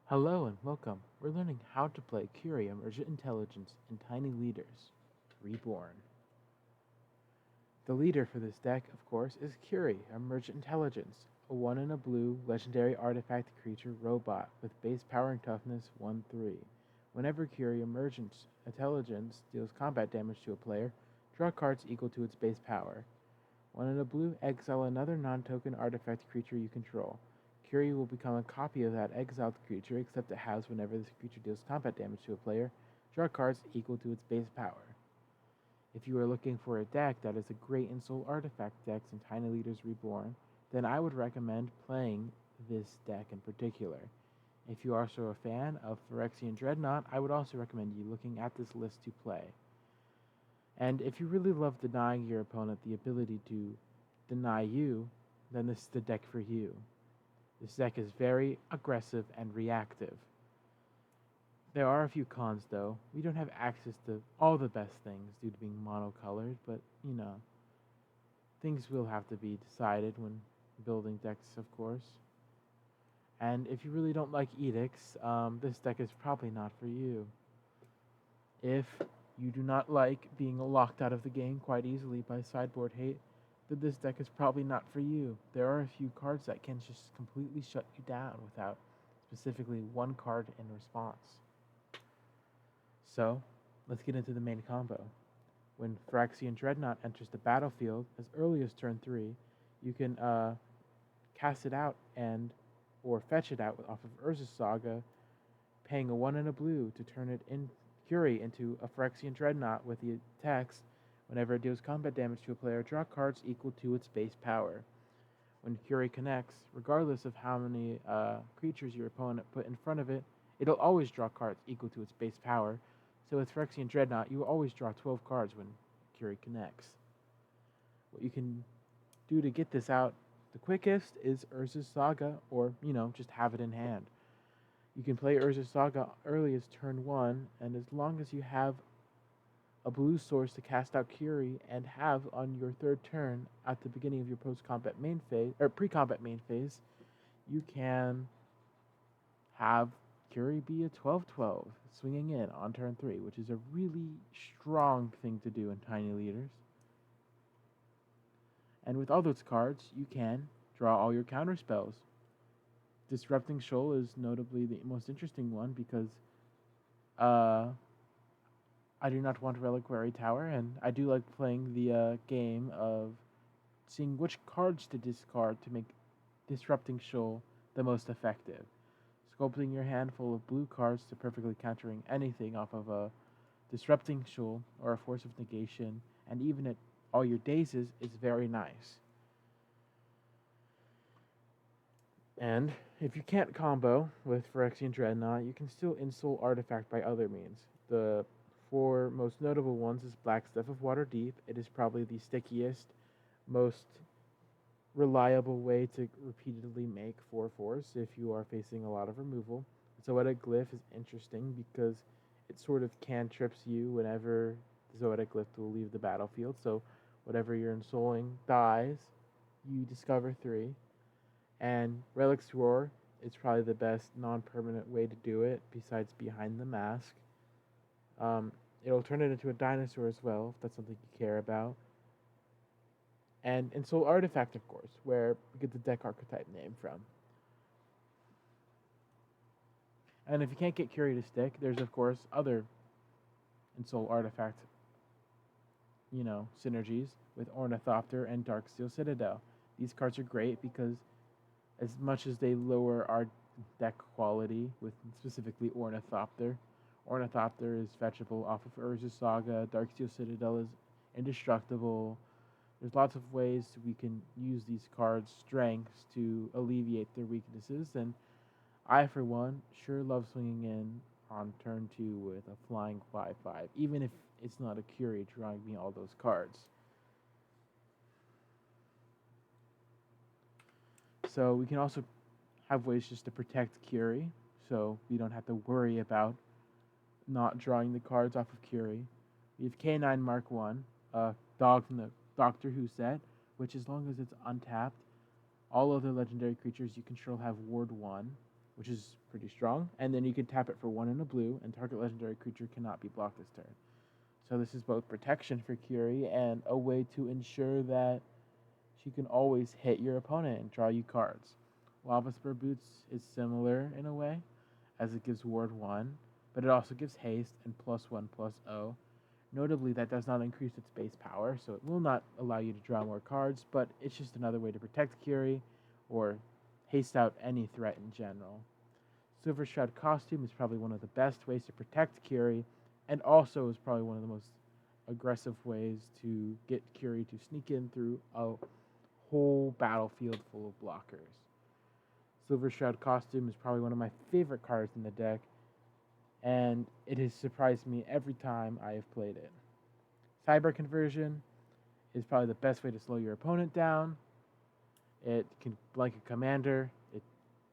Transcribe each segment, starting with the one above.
Hello and welcome. We're learning how to play Curie Emergent Intelligence in Tiny Leaders, Reborn. The leader for this deck, of course, is Curie Emergent Intelligence, a 1 in a blue legendary artifact creature robot with base power and toughness 1-3. Whenever Curie Emergent Intelligence deals combat damage to a player, draw cards equal to its base power. 1 in a blue, exile another non-token artifact creature you control. Curie will become a copy of that exiled creature, except it has whenever this creature deals combat damage to a player, draw cards equal to its base power. If you are looking for a deck that is a great Ensoul artifact decks in Tiny Leaders Reborn, then I would recommend playing this deck in particular. If you are also a fan of Phyrexian Dreadnought, I would also recommend you looking at this list to play. And if you really love denying your opponent the ability to deny you, then this is the deck for you. This deck is very aggressive and reactive. There are a few cons though. We don't have access to all the best things due to being monocolored, but things will have to be decided when building decks, of course. And if you really don't like edicts, this deck is probably not for you. If you do not like being locked out of the game quite easily by sideboard hate, then this deck is probably not for you. There are a few cards that can just completely shut you down without specifically one card in response. So, let's get into the main combo. When Phyrexian Dreadnought enters the battlefield as early as turn 3, you can cast it out or fetch it out off of Urza's Saga, paying a 1 and a blue to turn it in Curie into a Phyrexian Dreadnought with the text, whenever it deals combat damage to a player, draw cards equal to its base power. When Curie connects, regardless of how many creatures your opponent put in front of it, it'll always draw cards equal to its base power. So with Phyrexian Dreadnought, you will always draw 12 cards when Curie connects. What you can do to get this out the quickest is Urza's Saga, or, just have it in hand. You can play Urza's Saga early as turn 1, and as long as you have a blue source to cast out Curie and have on your third turn at the beginning of your post-combat main phase, or pre-combat main phase, you can have Curie be a 12/12, swinging in on turn 3, which is a really strong thing to do in Tiny Leaders. And with all those cards, you can draw all your counter spells. Disrupting Shoal is notably the most interesting one because I do not want Reliquary Tower, and I do like playing the game of seeing which cards to discard to make Disrupting Shoal the most effective. Sculpting your hand full of blue cards to perfectly countering anything off of a Disrupting Shoal or a Force of Negation, and even at all your dazes, is very nice. And if you can't combo with Phyrexian Dreadnought, you can still Ensoul Artifact by other means. The 4 most notable ones is Black Stuff of Waterdeep. It is probably the stickiest, most reliable way to repeatedly make 4/4s if you are facing a lot of removal. Zoetic Glyph is interesting because it sort of cantrips you whenever the Zoetic Glyph will leave the battlefield. So whatever you're ensouling dies, you discover 3. And Relic's Roar is probably the best non-permanent way to do it, besides Behind the Mask. It'll turn it into a dinosaur as well, if that's something you care about. And Ensoul Artifact, of course, where we get the deck archetype name from. And if you can't get Curie to stick, there's, of course, other Ensoul Artifact, synergies with Ornithopter and Darksteel Citadel. These cards are great because as much as they lower our deck quality with specifically Ornithopter, Ornithopter is fetchable off of Urza's Saga, Darksteel Citadel is indestructible. There's lots of ways we can use these cards' strengths to alleviate their weaknesses, and I, for one, sure love swinging in on turn 2 with a flying 5/5, even if it's not a Curie drawing me all those cards. So we can also have ways just to protect Curie, so we don't have to worry about not drawing the cards off of Curie. We have K9 Mark 1, a dog from the Doctor Who set, which as long as it's untapped, all other legendary creatures you control have Ward 1. which is pretty strong. And then you can tap it for 1 and a blue, and target legendary creature cannot be blocked this turn. So this is both protection for Curie and a way to ensure that she can always hit your opponent and draw you cards. Lava Spur Boots is similar in a way, as it gives Ward 1, but it also gives haste and +1/+0. Notably, that does not increase its base power, so it will not allow you to draw more cards, but it's just another way to protect Curie or haste out any threat in general. Silver Shroud Costume is probably one of the best ways to protect Curie, and also is probably one of the most aggressive ways to get Curie to sneak in through a whole battlefield full of blockers. Silver Shroud Costume is probably one of my favorite cards in the deck, and it has surprised me every time I have played it. Cyber Conversion is probably the best way to slow your opponent down. It can blank a commander. It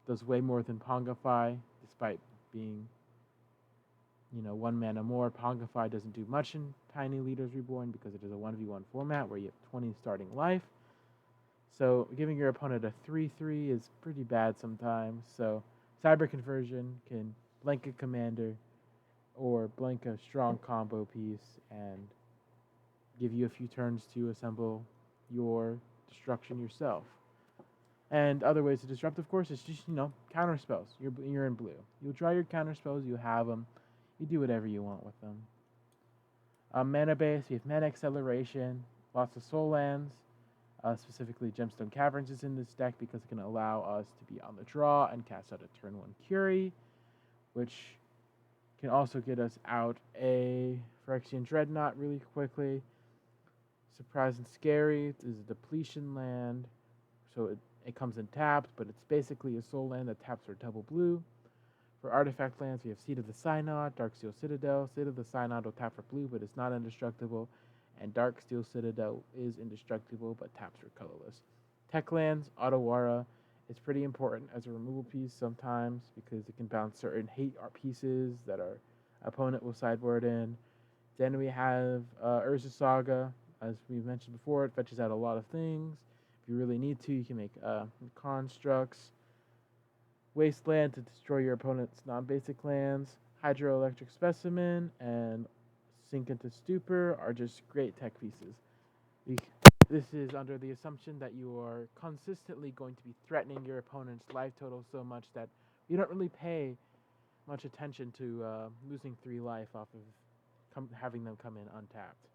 does way more than Pongify, despite being, 1 mana more. Pongify doesn't do much in Tiny Leaders Reborn because it is a 1v1 format where you have 20 starting life. So giving your opponent a 3/3 is pretty bad sometimes. So Cyber Conversion can blank a commander or blank a strong combo piece and give you a few turns to assemble your destruction yourself. And other ways to disrupt, of course, is just, counter spells. You're in blue. You draw your counter spells, you have them, you do whatever you want with them. Mana base, we have Mana Acceleration, lots of soul lands. Specifically, Gemstone Caverns is in this deck because it can allow us to be on the draw and cast out a turn 1 Curie, which can also get us out a Phyrexian Dreadnought really quickly. Surprise and Scary is a depletion land, so it comes in tapped, but it's basically a soul land that taps for double blue. For artifact lands, we have Seed of the Synod, Darksteel Citadel. Seed of the Synod will tap for blue, but it's not indestructible. And Darksteel Citadel is indestructible, but taps for colorless. Tech lands, Otawara is pretty important as a removal piece sometimes because it can bounce certain hate art pieces that our opponent will sideboard in. Then we have Urza Saga. As we mentioned before, it fetches out a lot of things. If you really need to, you can make constructs. Wasteland to destroy your opponent's non-basic lands. Hydroelectric Specimen and Sink into Stupor are just great tech pieces. This is under the assumption that you are consistently going to be threatening your opponent's life total so much that you don't really pay much attention to losing 3 life off of having them come in untapped.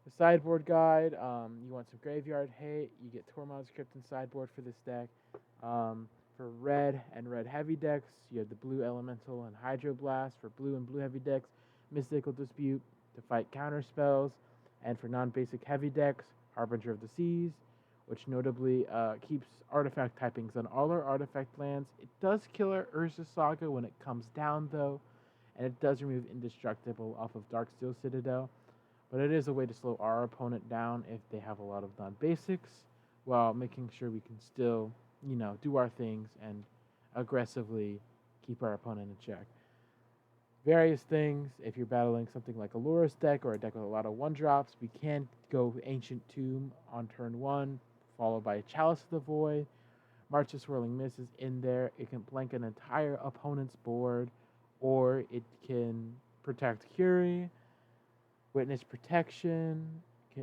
The sideboard guide, you want some graveyard hate, you get Tormod's Crypt and sideboard for this deck. For red and red heavy decks, you have the blue elemental and hydroblast. For blue and blue heavy decks, Mystical Dispute to fight counter spells. And for non-basic heavy decks, Harbinger of the Seas, which notably keeps artifact typings on all our artifact lands. It does kill our Urza Saga when it comes down, though, and it does remove Indestructible off of Darksteel Citadel. But it is a way to slow our opponent down if they have a lot of non-basics, while making sure we can still, do our things and aggressively keep our opponent in check. Various things, if you're battling something like a Loris deck or a deck with a lot of 1-drops, we can go Ancient Tomb on turn 1, followed by a Chalice of the Void. March of Swirling Mist is in there. It can blank an entire opponent's board, or it can protect Curie. Witness Protection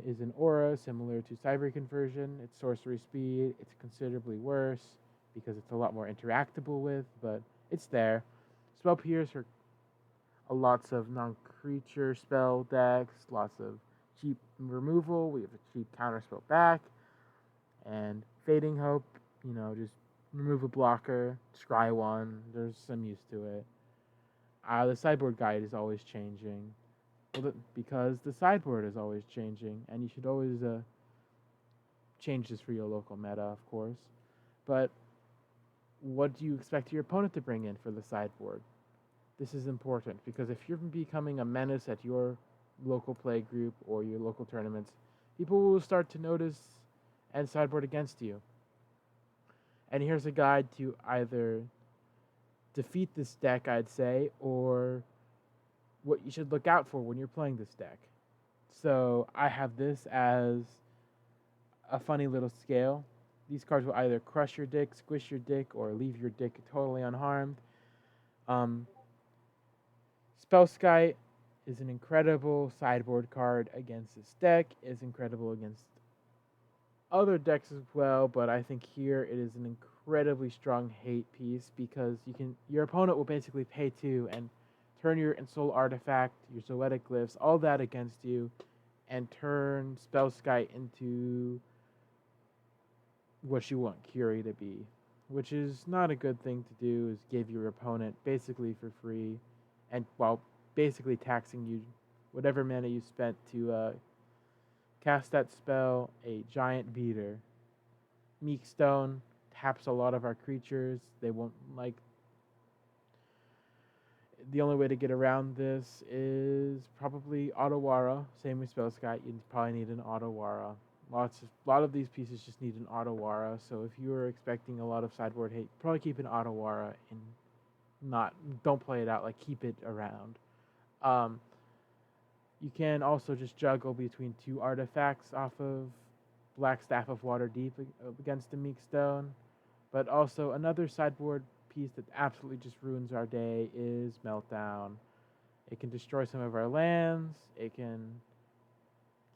is an aura similar to Cyber Conversion. It's sorcery speed. It's considerably worse because it's a lot more interactable with, but it's there. Spell Pierce for lots of non-creature spell decks, lots of cheap removal. We have a cheap counterspell back. And Fading Hope, just remove a blocker, scry 1. There's some use to it. The sideboard guide is always changing. Because the sideboard is always changing, and you should always change this for your local meta, of course. But what do you expect your opponent to bring in for the sideboard? This is important, because if you're becoming a menace at your local play group or your local tournaments, people will start to notice and sideboard against you. And here's a guide to either defeat this deck, I'd say, or what you should look out for when you're playing this deck. So I have this as a funny little scale. These cards will either crush your deck, squish your deck, or leave your deck totally unharmed. Um, Spellskite is an incredible sideboard card against this deck. Is incredible against other decks as well, but I think here it is an incredibly strong hate piece because your opponent will basically pay 2 and turn your Ensoul artifact, your Zoetic glyphs, all that against you, and turn Spellskite into what you want Curie to be, which is not a good thing to do. Is give your opponent basically for free, and while basically taxing you whatever mana you spent to cast that spell, a giant beater. Meekstone taps a lot of our creatures. They won't like. The only way to get around this is probably Otawara. Same with Spellskite. You probably need an Otawara. A lot of these pieces just need an Otawara. So if you are expecting a lot of sideboard hate, probably keep an Otawara and don't play it out. Like keep it around. You can also just juggle between 2 artifacts off of Black Staff of Waterdeep against the Meekstone. But also another sideboard piece that absolutely just ruins our day is Meltdown. It can destroy some of our lands. It can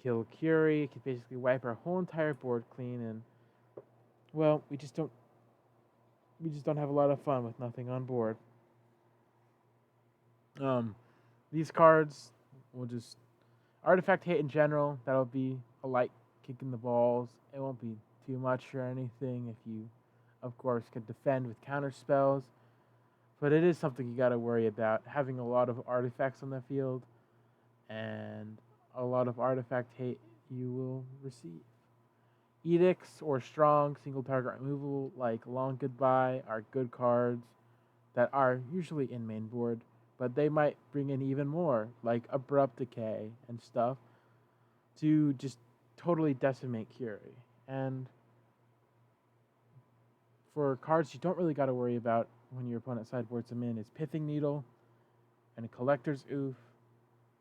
kill Curie. It can basically wipe our whole entire board clean. And well, we just don't have a lot of fun with nothing on board. These cards will just artifact hate in general. That'll be a light kick in the balls. It won't be too much or anything if you, of course, can defend with counter spells. But it is something you got to worry about. Having a lot of artifacts on the field and a lot of artifact hate you will receive. Edicts or strong single target removal like Long Goodbye are good cards that are usually in main board, but they might bring in even more, like Abrupt Decay and stuff, to just totally decimate Curie. And for cards you don't really got to worry about when your opponent sideboards them in is Pithing Needle and a Collector's Oof.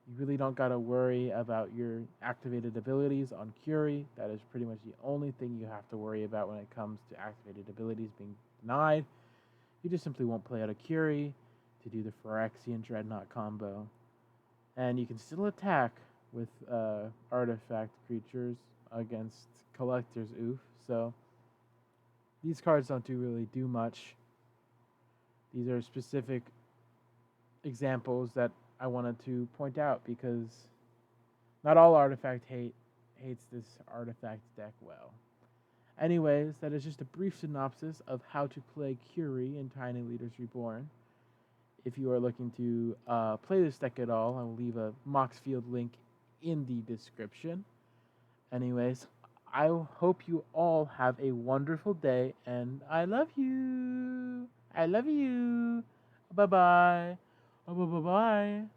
You really don't got to worry about your activated abilities on Curie. That is pretty much the only thing you have to worry about when it comes to activated abilities being denied. You just simply won't play out a Curie to do the Phyrexian Dreadnought combo. And you can still attack with artifact creatures against Collector's Oof. So these cards don't really do much. These are specific examples that I wanted to point out because not all artifact hates this artifact deck well. Anyways, that is just a brief synopsis of how to play Curie in Tiny Leaders Reborn. If you are looking to play this deck at all, I will leave a Moxfield link in the description. Anyways, I hope you all have a wonderful day, and I love you. I love you. Bye-bye. Bye-bye.